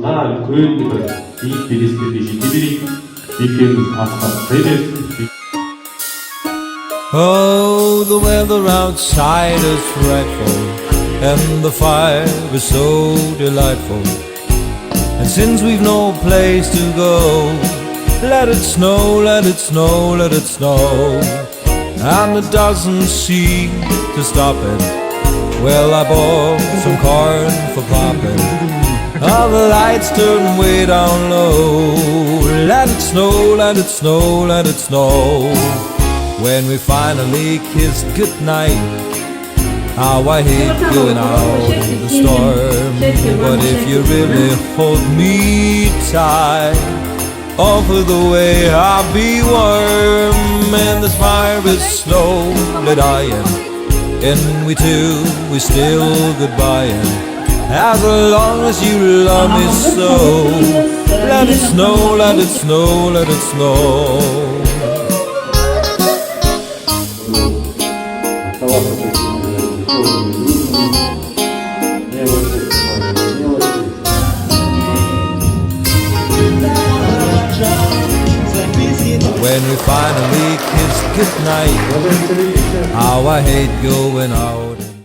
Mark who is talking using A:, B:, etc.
A: жылға үлкен бір биік белестерге жете берейік. Белгіміз асқақтай берсін.
B: Oh, the weather outside is frightful, and the fire is so delightful. And since we've no place to go, let it snow, let it snow, let it snow. And it doesn't seem to stop it. Well, I bought some corn for popping. All the lights turn way down low. Let it snow, let it snow, let it snow. When we finally kissed goodnight, how I hate going out in the storm. But if you really hold me tight, over the way I'll be warm. And this fire is slowly dying, and we two, we still goodbying. As long as you love me so, let it snow, let it snow, let it snow. When we finally kissed goodnight, how I hate going out.